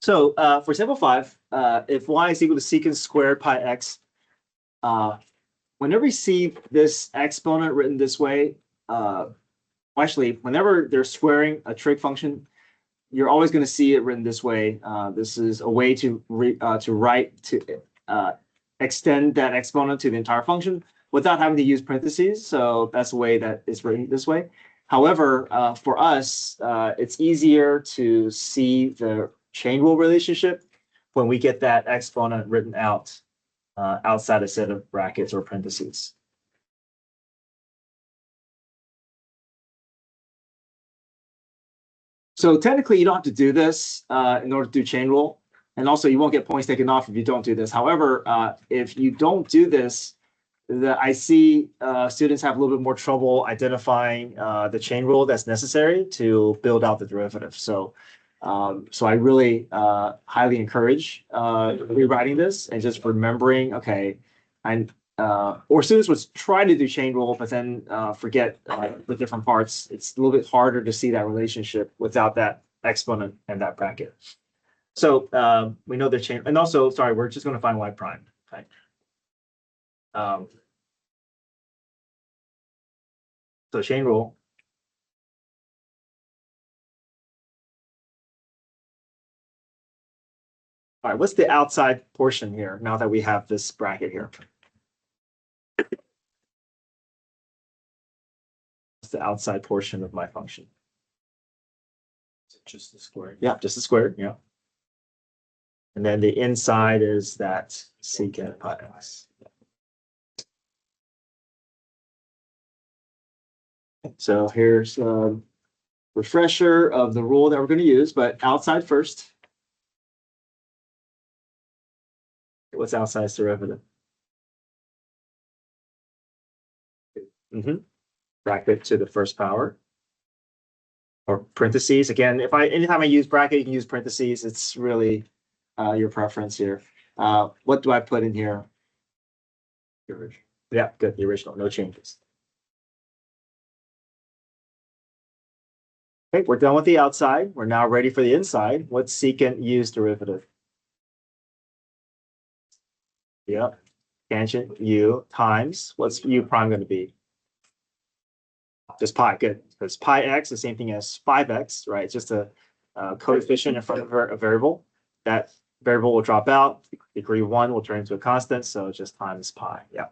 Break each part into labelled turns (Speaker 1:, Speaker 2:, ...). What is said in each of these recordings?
Speaker 1: So for example 5, if y is equal to secant squared pi x, whenever you see this exponent written this way, actually, whenever they're squaring a trig function, you're always going to see it written this way. This is a way to extend that exponent to the entire function without having to use parentheses. So that's the way that it's written this way. However, for us, it's easier to see the chain rule relationship when we get that exponent written out outside a set of brackets or parentheses. So technically, you don't have to do this in order to do chain rule. And also, you won't get points taken off if you don't do this. However, if you don't do this, I see students have a little bit more trouble identifying the chain rule that's necessary to build out the derivative. So I really highly encourage rewriting this and just remembering, okay, or students would try to do chain rule, but then forget the different parts. It's a little bit harder to see that relationship without that exponent and that bracket. So we know the chain, and also, sorry, we're just going to find y prime. Okay. So chain rule. All right, what's the outside portion here now that we have this bracket here? What's the outside portion of my function?
Speaker 2: Just the square.
Speaker 1: Yeah, just the squared, yeah. And then the inside is that secant pi x. So here's a refresher of the rule that we're going to use, but outside first. What's outside's derivative? Bracket to the first power. Or parentheses. Again, anytime I use bracket, you can use parentheses. It's really your preference here. What do I put in here? The original. Yeah, good. The original. No changes. Okay, we're done with the outside. We're now ready for the inside. What's secant u's derivative? Yep. Tangent u times. What's u prime going to be? Just pi. Good. Because pi x is the same thing as 5x, right? It's just a coefficient in front of a variable. That variable will drop out. Degree 1 will turn into a constant. So just times pi. Yeah.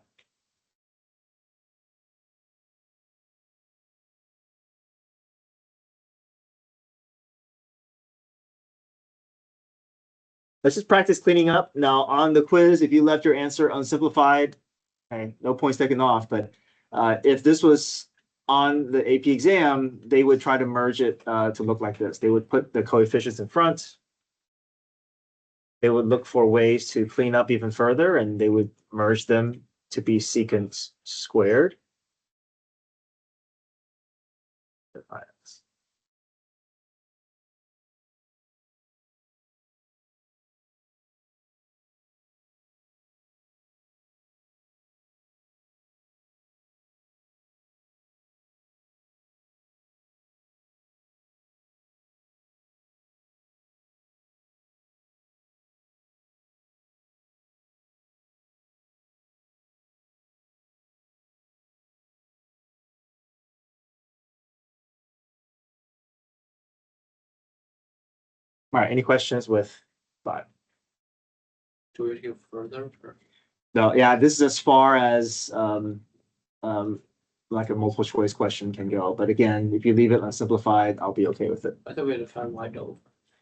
Speaker 1: Let's just practice cleaning up. Now, on the quiz, if you left your answer unsimplified, okay, no points taken off. But if this was on the AP exam, they would try to merge it to look like this. They would put the coefficients in front. They would look for ways to clean up even further, and they would merge them to be secant squared. All right, any questions with 5?
Speaker 2: Do we go further?
Speaker 1: No, yeah, this is as far as like a multiple choice question can go. But again, if you leave it unsimplified, I'll be okay with it.
Speaker 2: I thought we had to find y double.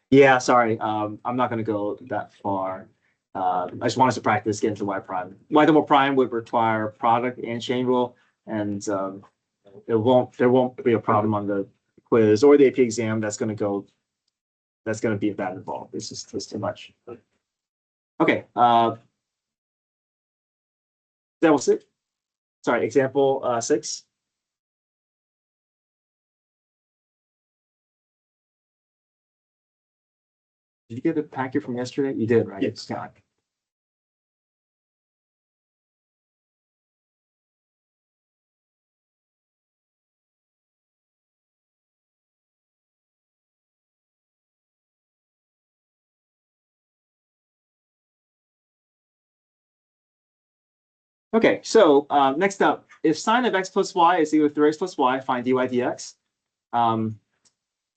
Speaker 1: Yeah, sorry. I'm not going to go that far. I just want us to practice getting to y prime. Y double prime would require product and chain rule, and there won't be a problem on the quiz or the AP exam that's going to be that involved. It's just too much. Okay. Example 6. Sorry, example 6. Did you get the packet from yesterday? You did, right?
Speaker 2: Yes.
Speaker 1: Yeah. Okay, so next up, if sine of x plus y is equal to 3x plus y, find dy dx.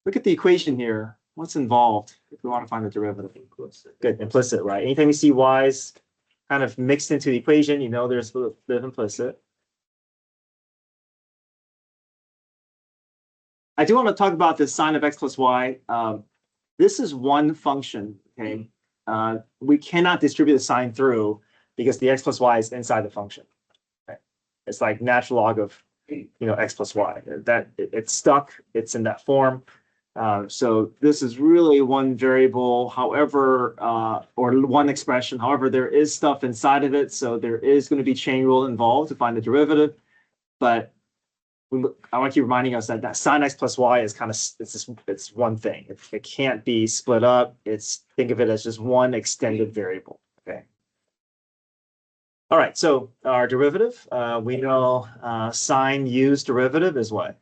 Speaker 1: Look at the equation here. What's involved if we want to find the derivative? Good, implicit, right? Anytime you see y's kind of mixed into the equation, you know there's a little bit of implicit. I do want to talk about this sine of x plus y. This is one function, okay? We cannot distribute the sign through because the x plus y is inside the function. Okay? It's like natural log of x plus y. It's stuck. It's in that form. So this is really one variable. However, or one expression. However, there is stuff inside of it, so there is going to be chain rule involved to find the derivative. But I want to keep reminding us that sine x plus y is kind of it's one thing. It can't be split up. Think of it as just one extended variable. Okay. All right. So our derivative, we know sine u's derivative is what?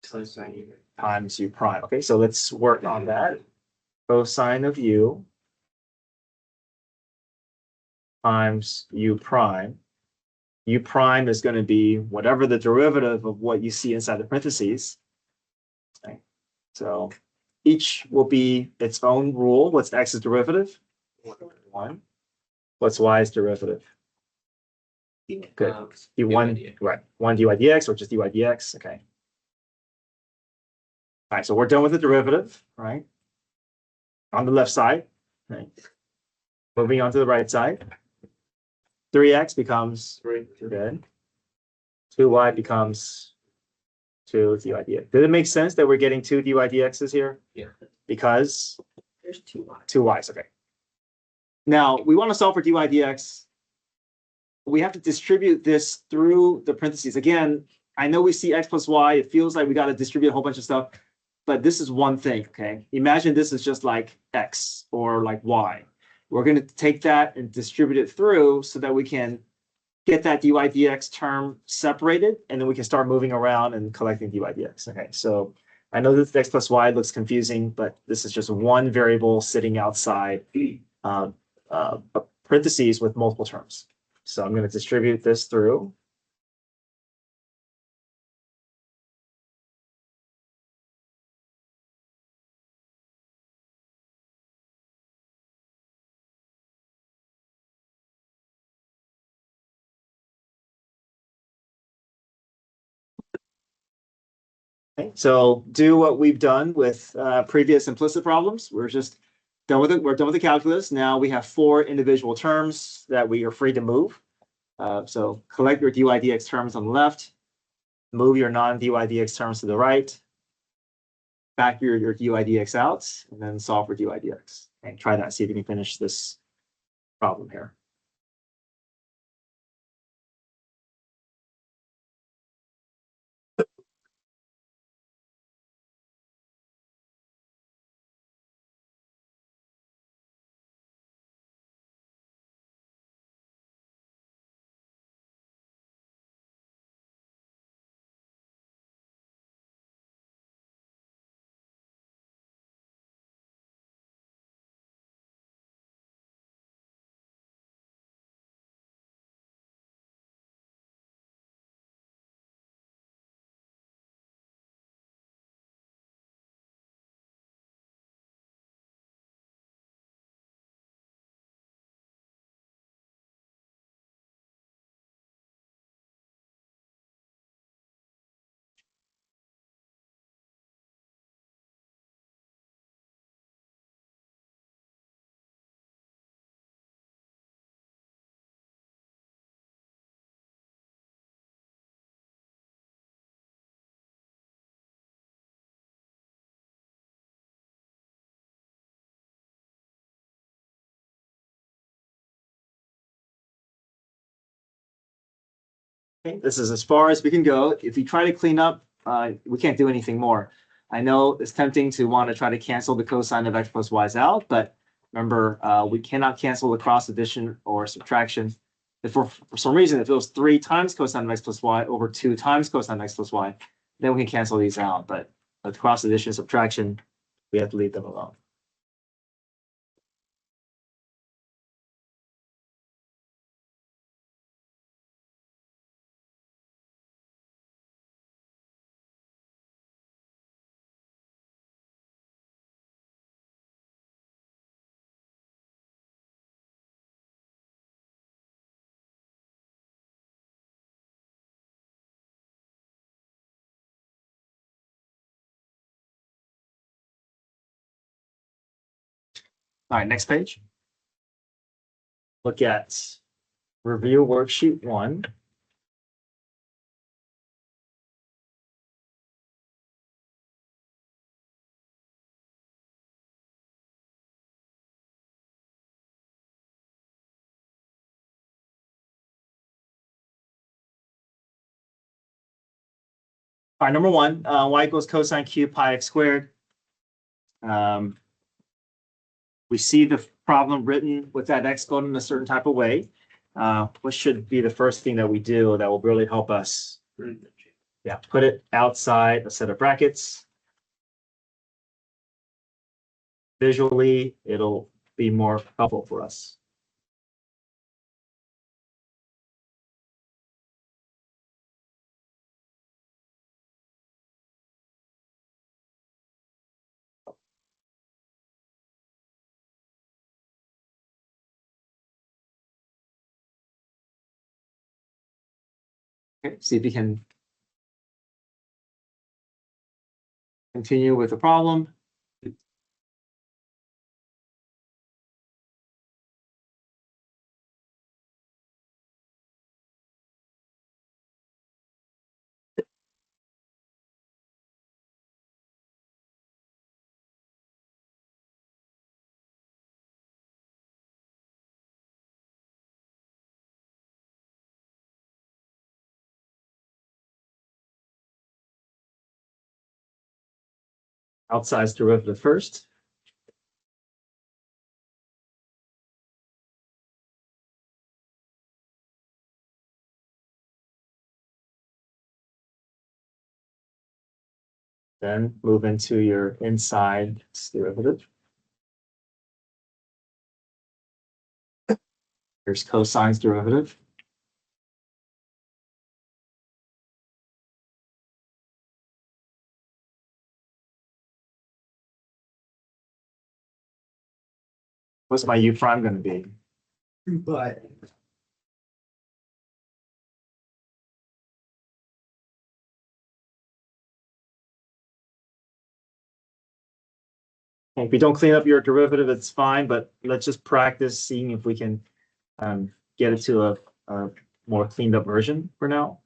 Speaker 1: Times u prime. Okay. So let's work on that. Cosine of u times u prime. U prime is going to be whatever the derivative of what you see inside the parentheses. Okay. So each will be its own rule. What's x's derivative? 1. What's y's derivative? Good. D1, right. 1 dy dx or just dy dx. Okay. All right. So we're done with the derivative, right? On the left side. Right. Moving on to the right side. 3x becomes 3. Good. 2y becomes 2 dy dx. Did it make sense that we're getting 2 dy dx's here?
Speaker 2: Yeah.
Speaker 1: Because
Speaker 2: There's 2y.
Speaker 1: 2 y's. Okay. Now we want to solve for dy dx. We have to distribute this through the parentheses. Again, I know we see x plus y. It feels like we got to distribute a whole bunch of stuff, but this is one thing. Okay. Imagine this is just like x or like y. We're going to take that and distribute it through so that we can get that dy dx term separated, and then we can start moving around and collecting dy dx. Okay, so I know that x plus y looks confusing, but this is just one variable sitting outside parentheses with multiple terms. So I'm going to distribute this through. Okay, so do what we've done with previous implicit problems. We're just done with it. We're done with the calculus. Now we have 4 individual terms that we are free to move. So collect your dy dx terms on the left, move your non-dy dx terms to the right, factor your dy dx out, and then solve for dy dx. And try that, see if you can finish this problem here. Okay, this is as far as we can go. If you try to clean up, we can't do anything more. I know it's tempting to want to try to cancel the cosine of x plus y's out, but remember, we cannot cancel the cross addition or subtraction. If for some reason, if it was 3 times cosine of x plus y over 2 times cosine of x plus y, then we can cancel these out. But with cross addition, subtraction, we have to leave them alone. All right, next page. Look at review worksheet 1. All right, number 1, y equals cosine cube pi x squared. We see the problem written with that exponent in a certain type of way. What should be the first thing that we do that will really help us? Yeah, put it outside a set of brackets. Visually, it'll be more helpful for us. Okay, see if you can continue with the problem. Outsize derivative first. Then move into your inside derivative. Here's cosine's derivative. What's my u prime going to be?
Speaker 2: But
Speaker 1: If you don't clean up your derivative, it's fine, but let's just practice seeing if we can get it to a more cleaned up version for now.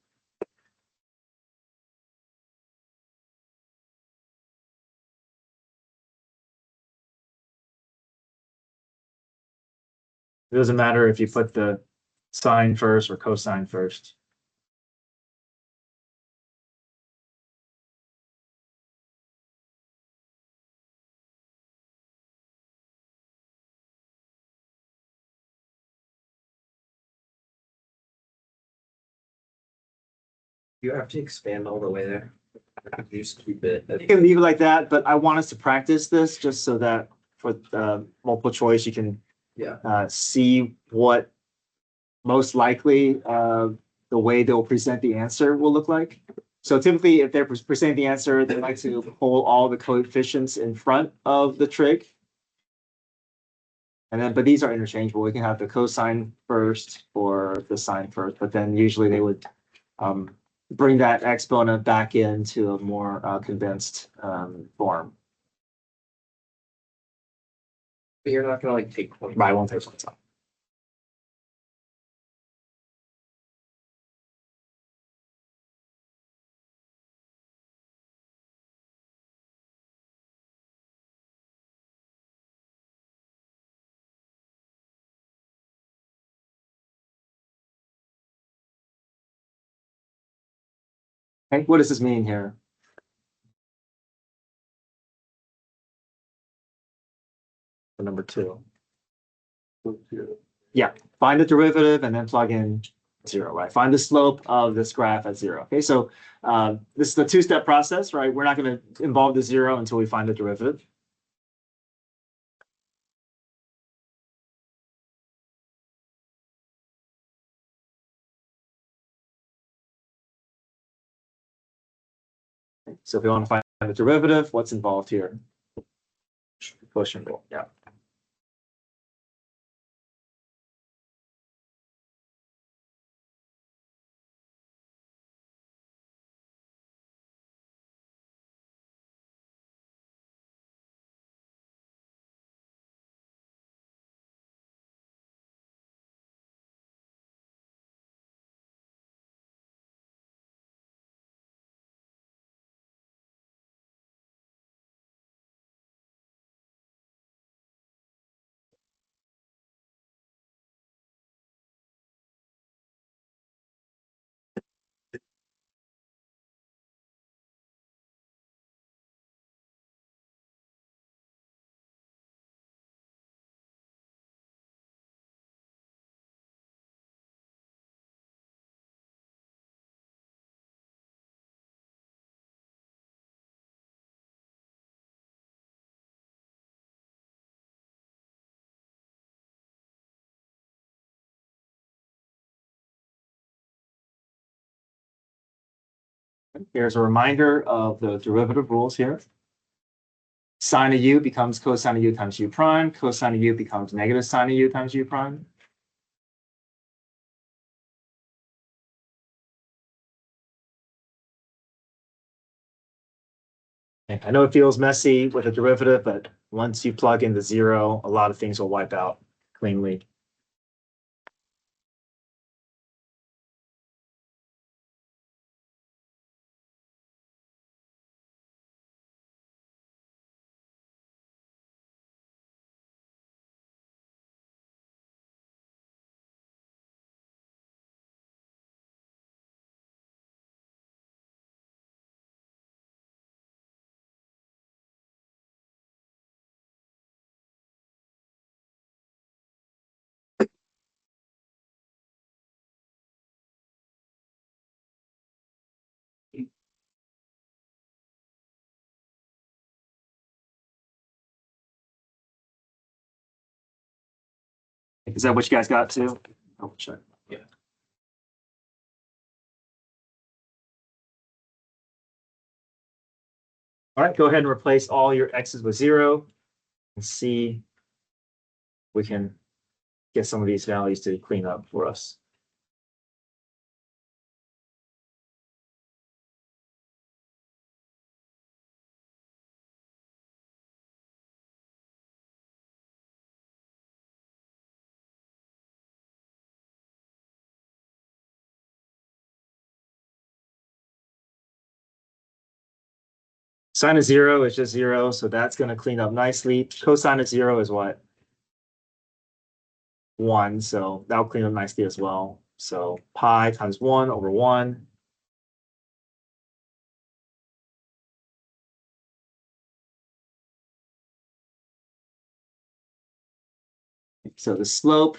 Speaker 1: It doesn't matter if you put the sine first or cosine first.
Speaker 2: you have to expand all the way there. You just keep it.
Speaker 1: You can leave it like that, but I want us to practice this just so that for multiple choice, you can see what most likely the way they'll present the answer will look like. So typically, if they're presenting the answer, they like to pull all the coefficients in front of the trig. And then, but these are interchangeable. We can have the cosine first or the sine first, but then usually they would bring that exponent back into a more condensed form.
Speaker 2: But you're not gonna like take one.
Speaker 1: Right, I won't take one time. Okay, what does this mean here? For number 2. Yeah, find the derivative and then plug in 0, right? Find the slope of this graph at 0. Okay, so this is the 2-step process, right? We're not going to involve the 0 until we find the derivative. So if we want to find the derivative, what's involved here? Push and pull, yeah. Here's a reminder of the derivative rules here. Sine of u becomes cosine of u times u prime. Cosine of u becomes negative sine of u times u prime. I know it feels messy with a derivative, but once you plug in the 0, a lot of things will wipe out cleanly. Is that what you guys got too? I'll check.
Speaker 2: Yeah.
Speaker 1: All right, go ahead and replace all your x's with 0 and see if we can get some of these values to clean up for us. Sine of 0 is just 0, so that's going to clean up nicely. Cosine of 0 is what? 1, so that'll clean up nicely as well. So pi times 1 over 1. So the slope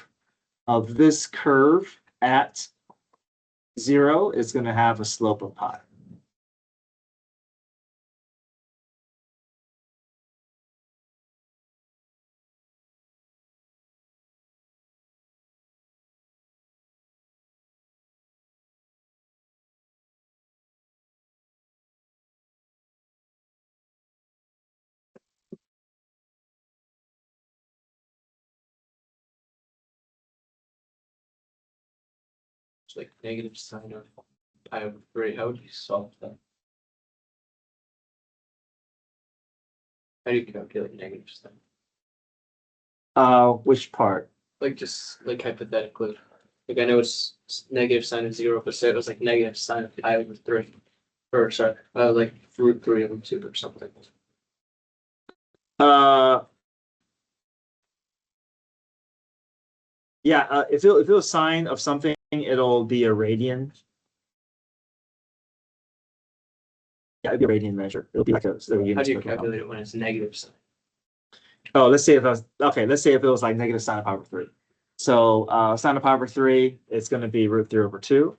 Speaker 1: of this curve at 0 is going to have a slope of pi.
Speaker 2: It's like negative sine of pi over 3. How would you solve that? How do you calculate negative sine?
Speaker 1: Which part?
Speaker 2: Like just like hypothetically. Like I know it's negative sine of 0, but say it was like negative sine of pi over 3. Or sorry, like root 3 over 2 or something.
Speaker 1: Uh, yeah, if it was sine of something, it'll be a radian. Yeah, it'd be a radian measure. It'll be like a.
Speaker 2: How do you calculate it when it's negative sine?
Speaker 1: Oh, let's say if I was okay. Let's say if it was like negative sine of pi over 3. So sine of pi over 3, it's going to be root 3 over 2,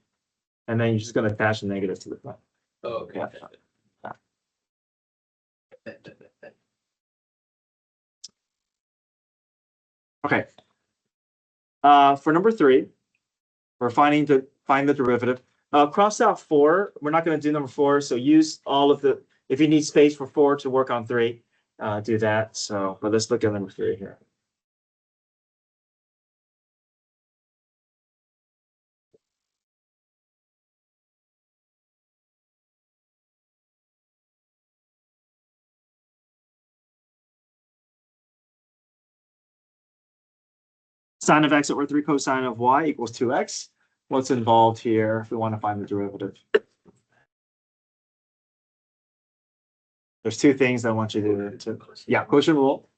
Speaker 1: and then you're just going to attach the negative to the front.
Speaker 2: Oh, okay.
Speaker 1: Yeah. Okay. For number 3, we're find the derivative. Cross out 4. We're not going to do number 4, so use all of the. If you need space for 4 to work on 3, do that. So, but let's look at number 3 here. Sine of x over 3 cosine of y equals 2x. What's involved here if we want to find the derivative? There's 2 things I want you to yeah, quotient rule.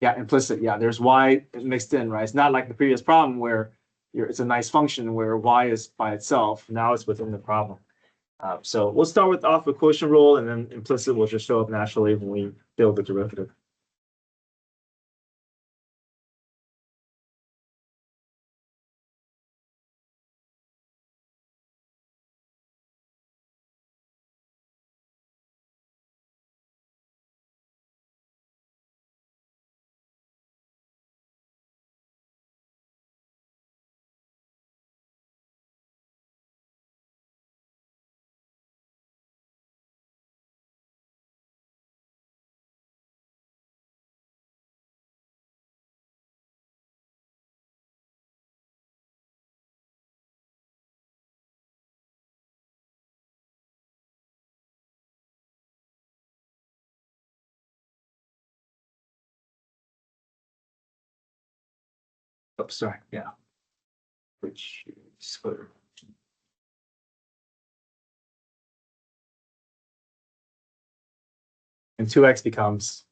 Speaker 1: Yeah, implicit. Yeah, there's y mixed in, right? It's not like the previous problem where it's a nice function where y is by itself. Now it's within the problem. So we'll start with off with quotient rule, and then implicit will just show up naturally when we build the derivative. Oh, sorry, yeah. Which splitter. And 2x becomes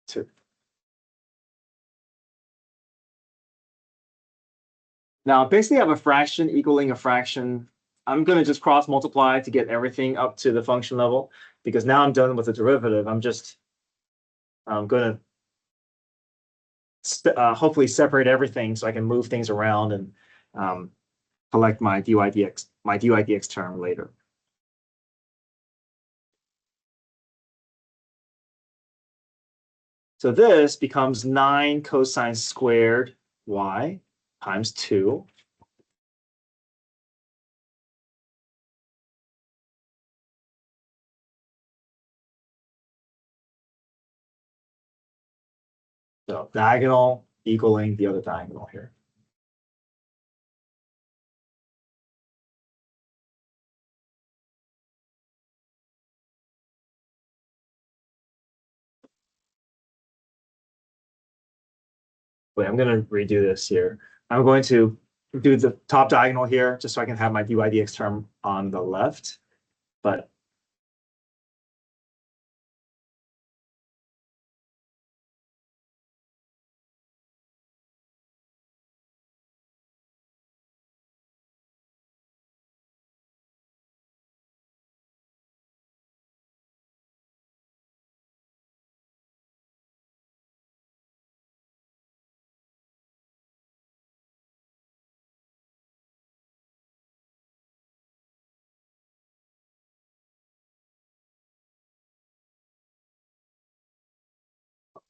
Speaker 1: 2. Now, basically, I have a fraction equaling a fraction. I'm going to just cross multiply to get everything up to the function level, because now I'm done with the derivative. I'm going to hopefully separate everything so I can move things around and collect my dy dx term later. So this becomes 9 cosine squared y times 2. So diagonal equaling the other diagonal here. Wait, I'm going to redo this here. I'm going to do the top diagonal here just so I can have my dy dx term on the left. But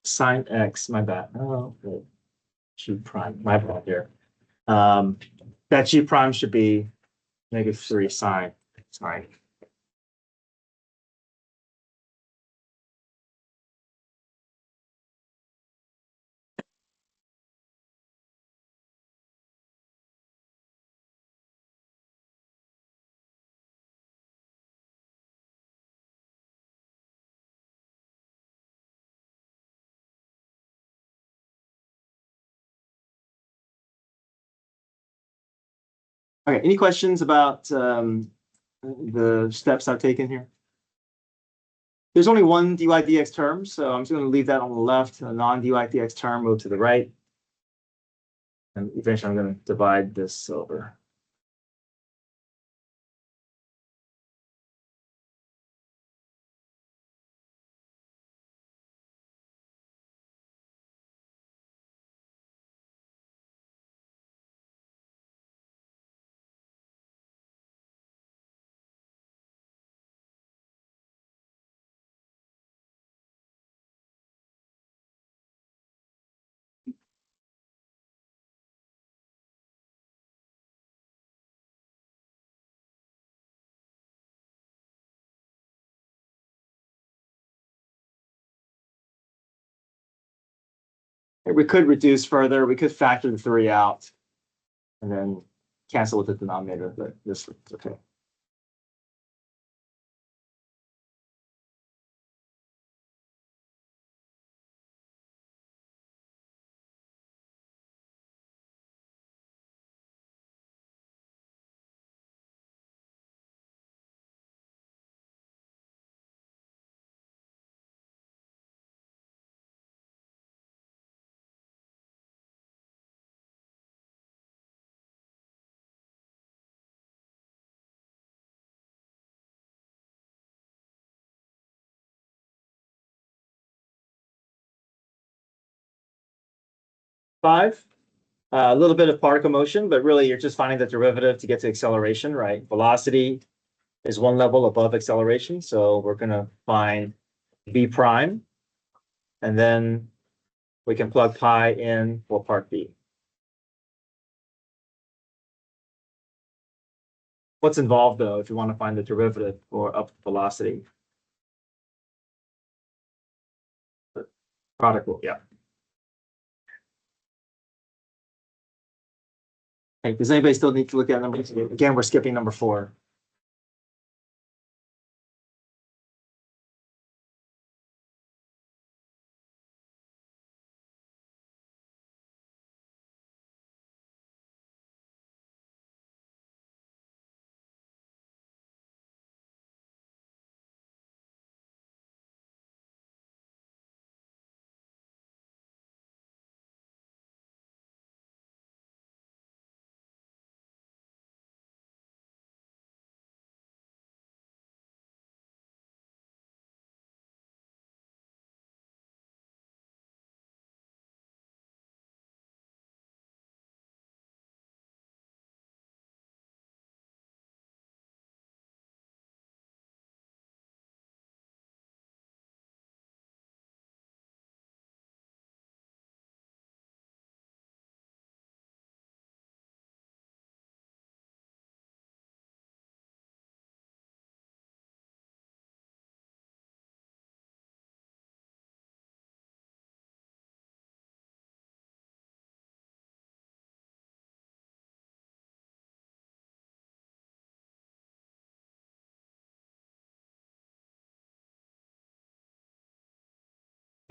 Speaker 1: sine x, my bad. Oh, g prime, my bad here. That g prime should be -3 sine. Sorry. Okay, any questions about the steps I've taken here? There's only one dy dx term, so I'm just going to leave that on the left. A non-dy dx term move to the right. And eventually I'm going to divide this over. We could reduce further. We could factor the 3 out and then cancel with the denominator, but this is okay. Five. A little bit of particle motion, but really you're just finding the derivative to get to acceleration, right? Velocity is one level above acceleration, so we're going to find v prime, and then we can plug pi in for part b. What's involved, though, if you want to find the derivative for up velocity? Product rule, yeah. Hey, does anybody still need to look at number? Again, we're skipping number 4.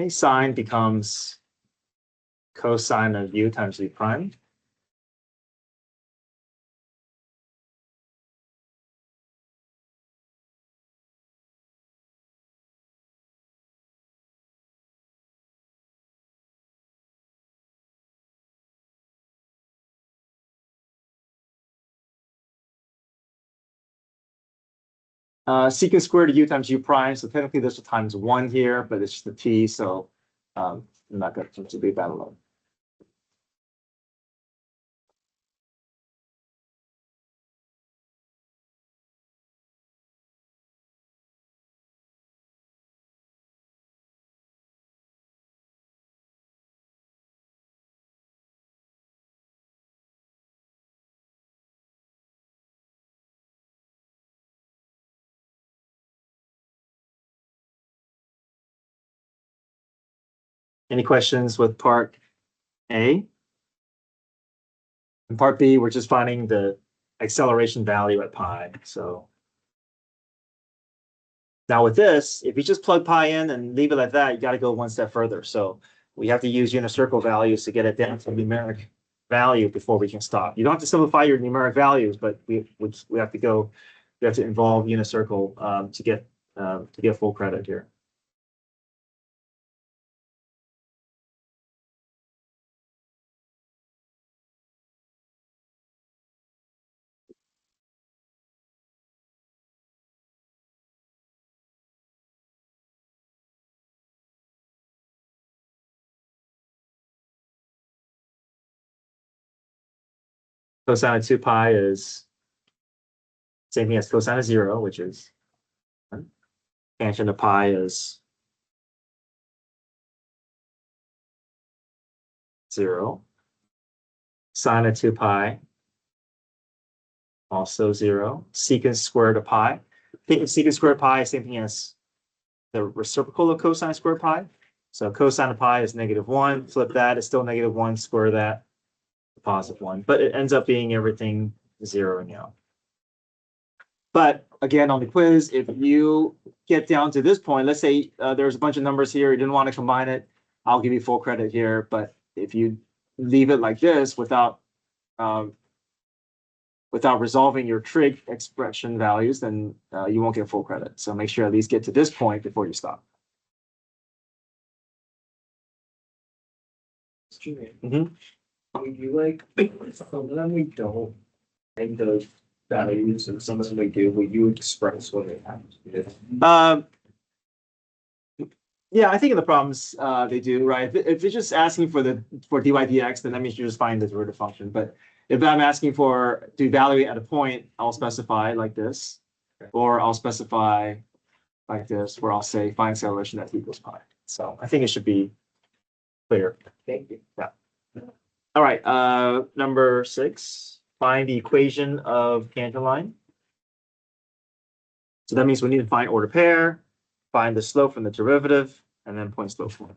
Speaker 1: Okay, sine becomes cosine of u times v prime. Secant squared of u times u prime. So technically this is times 1 here, but it's just the t. So I'm not going to leave that alone. Any questions with part A? In part B, we're just finding the acceleration value at pi. So now with this, if you just plug pi in and leave it like that, you got to go one step further. So we have to use unit circle values to get it down to numeric value before we can stop. You don't have to simplify your numeric values, but we have to go. We have to involve unit circle to get full credit here. Cosine of 2 pi is same thing as cosine of 0, which is tangent of pi is 0. Sine of 2 pi, also 0. Secant squared of pi. Think of secant squared pi as same thing as the reciprocal of cosine squared pi. So cosine of pi is -1. Flip that, it's still -1. Square that, +1. But it ends up being everything zeroing out. But again, on the quiz, if you get down to this point, let's say there's a bunch of numbers here, you didn't want to combine it, I'll give you full credit here. But if you leave it like this without resolving your trig expression values, then you won't get full credit. So make sure at least get to this point before you stop.
Speaker 3: Would you like, some of them we don't, and those values, and some of them we do, will you express what they have to do?
Speaker 1: Yeah, I think in the problems they do, right? If it's just asking for dy dx, then that means you just find the derivative function. But if I'm asking for to evaluate at a point, I'll specify like this, or I'll specify like this, where I'll say find acceleration at equals pi. So I think it should be clear.
Speaker 3: Thank you.
Speaker 1: Yeah. All right. Number 6, find the equation of tangent line. So that means we need to find order pair, find the slope from the derivative, and then point slope form.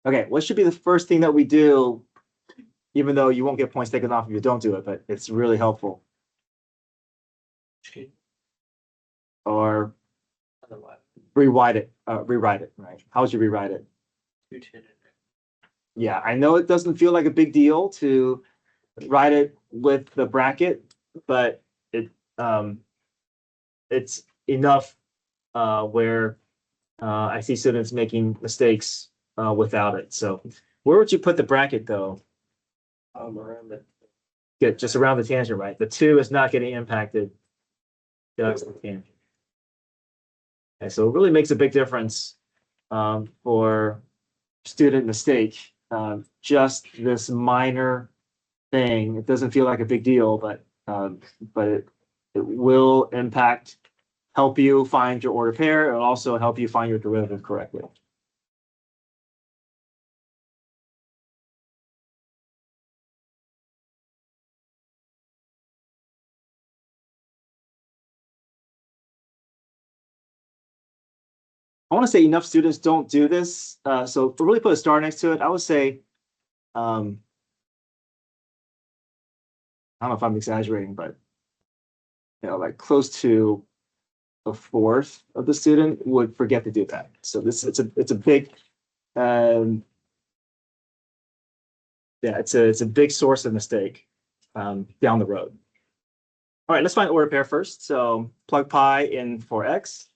Speaker 1: Okay, what should be the first thing that we do, even though you won't get points taken off if you don't do it, but it's really helpful? Or rewrite it, right? How would you rewrite it? Yeah, I know it doesn't feel like a big deal to write it with the bracket, but it's enough where I see students making mistakes without it. So where would you put the bracket though?
Speaker 3: Around the
Speaker 1: Good, just around the tangent, right? The 2 is not getting impacted. Just the tangent. Okay, so it really makes a big difference for student mistake. Just this minor thing. It doesn't feel like a big deal, but it will impact help you find your ordered pair. It'll also help you find your derivative correctly. I want to say enough students don't do this. So to really put a star next to it, I would say, I don't know if I'm exaggerating, but like close to a fourth of the student would forget to do that. So it's a big, yeah, it's a big source of mistake down the road. All right, let's find the ordered pair first. So plug pi in for x.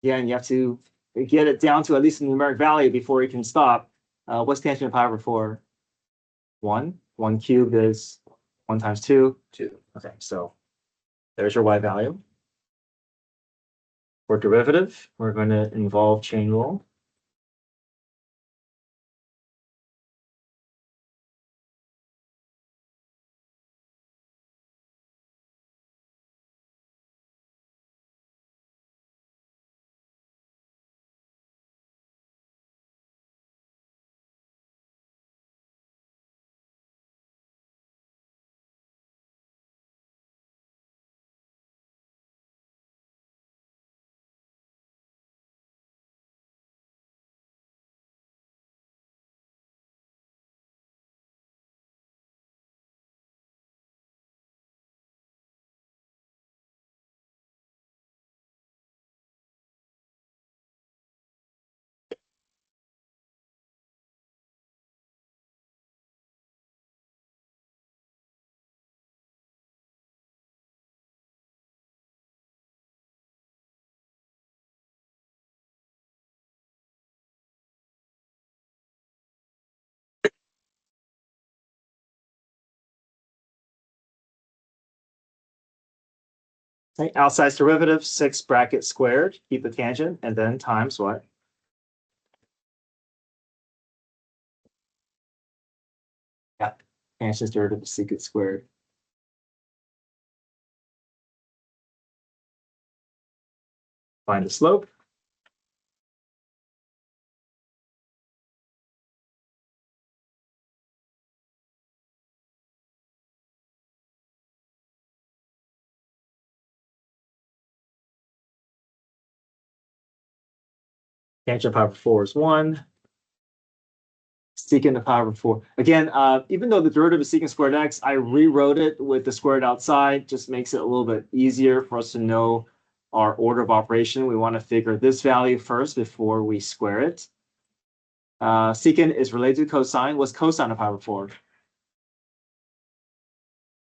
Speaker 1: Again, you have to get it down to at least a numeric value before you can stop. What's tangent of pi over 4? 1. 1 cubed is 1 times 2. 2. Okay, so there's your y value. For derivative, we're going to involve chain rule. Okay, outside derivative, 6 bracket squared, keep the tangent, and then times what? Yeah, tangent derivative of secant squared. Find the slope. Tangent of pi over 4 is 1. Secant of pi over 4. Again, even though the derivative is secant squared x, I rewrote it with the squared outside. Just makes it a little bit easier for us to know our order of operation. We want to figure this value first before we square it. Secant is related to cosine. What's cosine of pi over 4?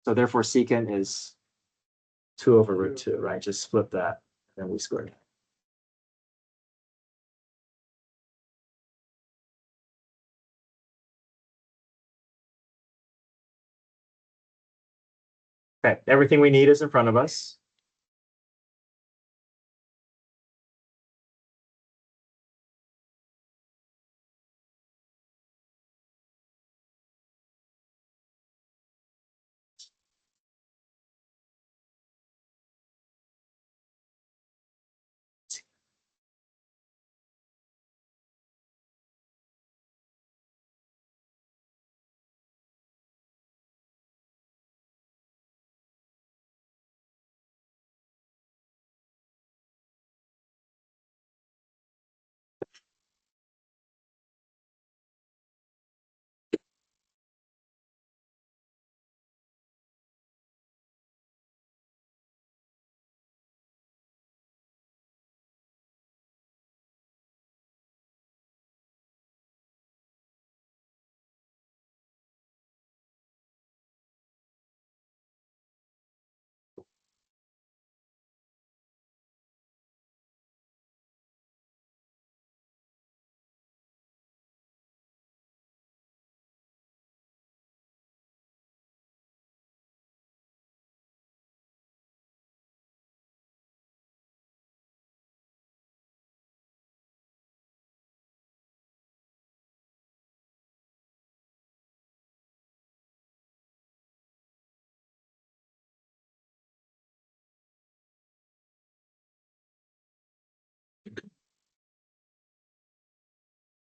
Speaker 1: So therefore, secant is 2 over root 2, right? Just flip that, and then we square it. Okay, everything we need is in front of us.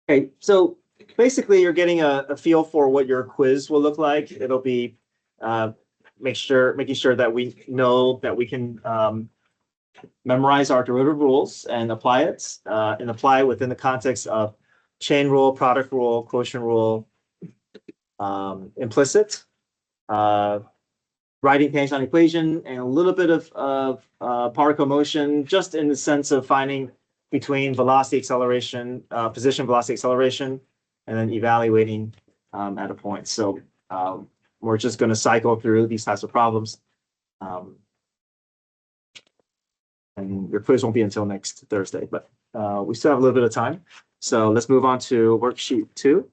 Speaker 1: Okay, so basically you're getting a feel for what your quiz will look like. It'll be making sure that we know that we can memorize our derivative rules and apply it within the context of chain rule, product rule, quotient rule, implicit, writing Einstein equation, and a little bit of particle motion, just in the sense of finding between velocity acceleration, position velocity acceleration, and then evaluating at a point. So we're just going to cycle through these types of problems. And your quiz won't be until next Thursday, but we still have a little bit of time. So let's move on to worksheet 2.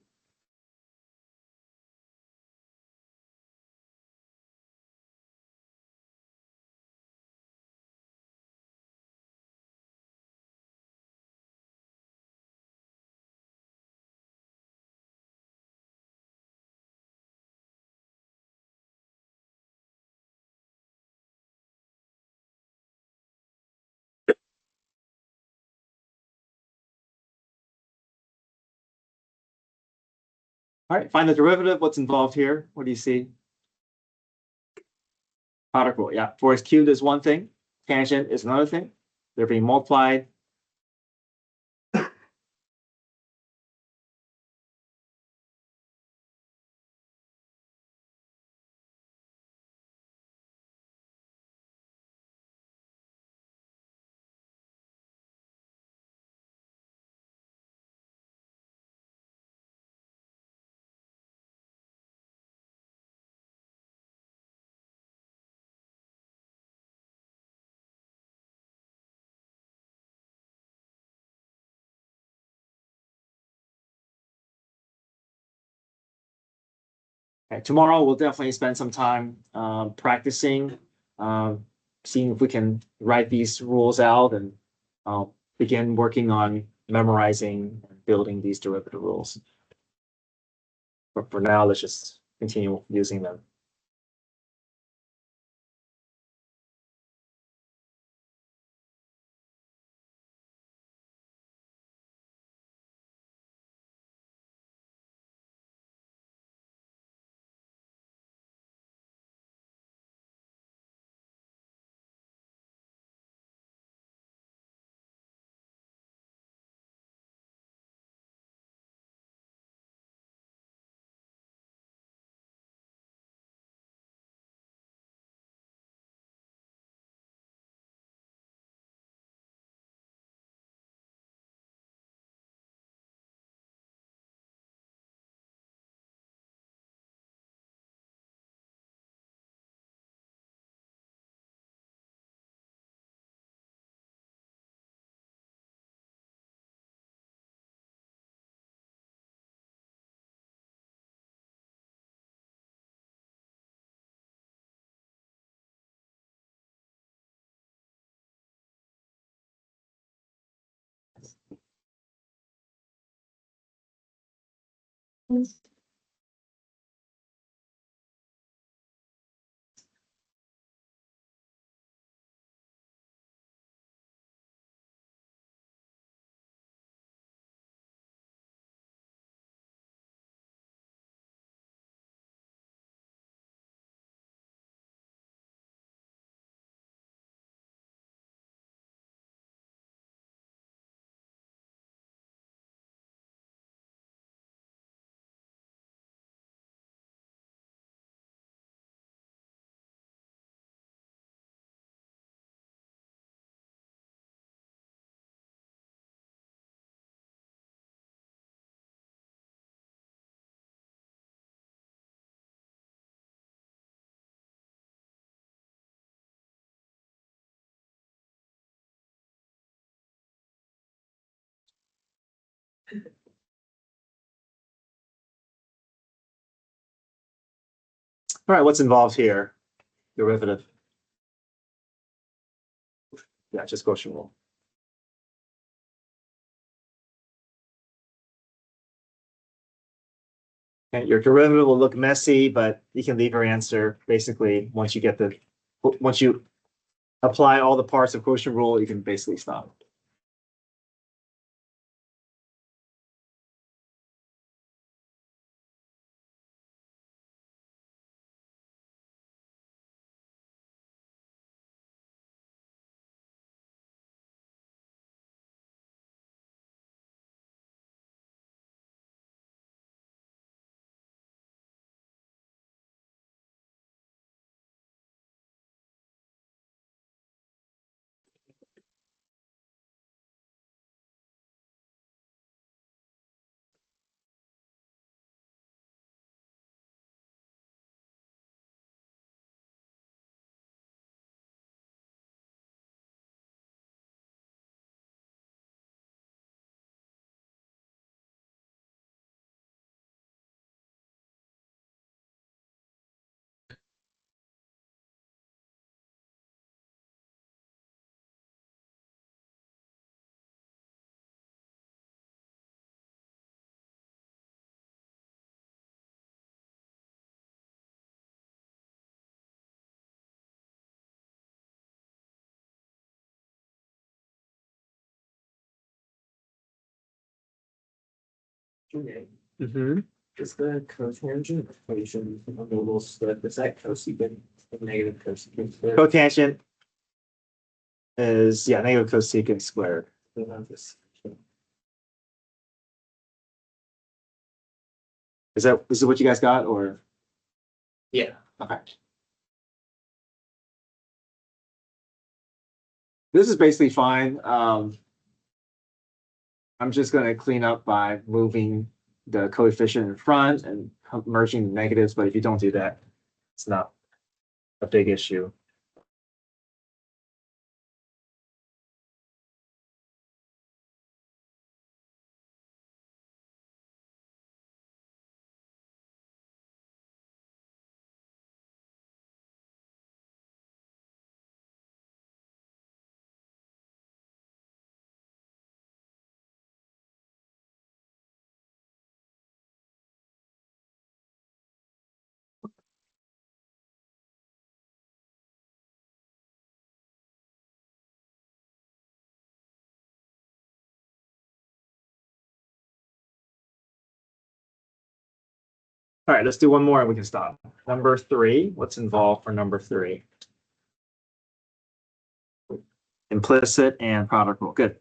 Speaker 1: All right, find the derivative. What's involved here? What do you see? Product rule, yeah. 4x cubed is one thing. Tangent is another thing. They're being multiplied. Okay, tomorrow we'll definitely spend some time practicing, seeing if we can write these rules out, and begin working on memorizing and building these derivative rules. But for now, let's just continue using them. All right, what's involved here? Derivative. Yeah, just quotient rule. Okay, your derivative will look messy, but you can leave your answer basically once you apply all the parts of quotient rule, you can basically stop.
Speaker 3: Okay.
Speaker 1: Mm-hmm.
Speaker 3: Is the cotangent equation on the little slip, is that cosecant of negative cosecant squared?
Speaker 1: Cotangent is, yeah, negative cosecant squared.
Speaker 3: So that's this.
Speaker 1: Is it what you guys got, or?
Speaker 2: Yeah.
Speaker 1: Okay. This is basically fine. I'm just gonna clean up by moving the coefficient in front and merging the negatives, but if you don't do that, it's not a big issue. All right, let's do one more and we can stop. Number 3, what's involved for number 3? Implicit and product rule. Good.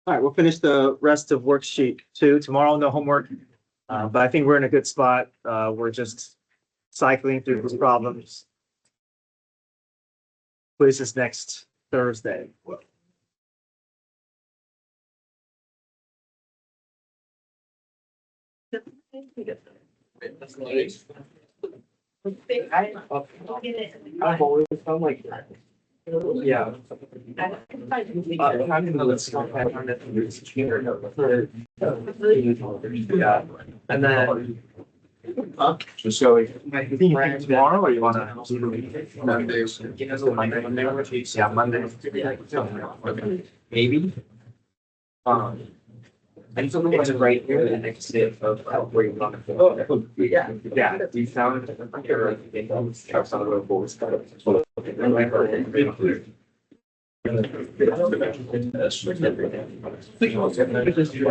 Speaker 1: All right, we'll finish the rest of worksheet 2 tomorrow. No homework, but I think we're in a good spot. We're just cycling through these problems. Quiz is next Thursday.
Speaker 3: I've always felt like that. Yeah. Yeah, and then.
Speaker 1: Just so you think tomorrow, or you want to?
Speaker 3: Monday.
Speaker 1: Yeah, Monday.
Speaker 3: Maybe. And so it's right here, the next step of where you want to go. Yeah. Yeah, we found.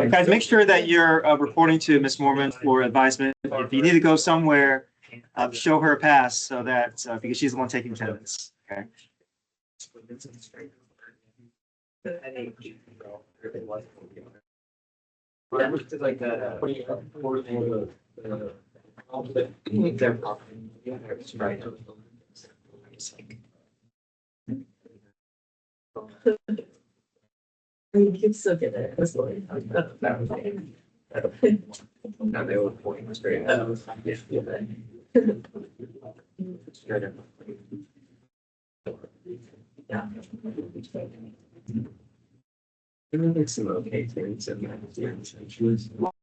Speaker 1: Guys, make sure that you're reporting to Ms. Mormon for advisement. If you need to go somewhere, show her a pass so that, because she's the one taking attendance, okay?
Speaker 3: Like that.
Speaker 4: You can still get it. That's what
Speaker 3: Now they were pointing straight. Straight up.
Speaker 4: Yeah.
Speaker 3: There were like some okay things in that.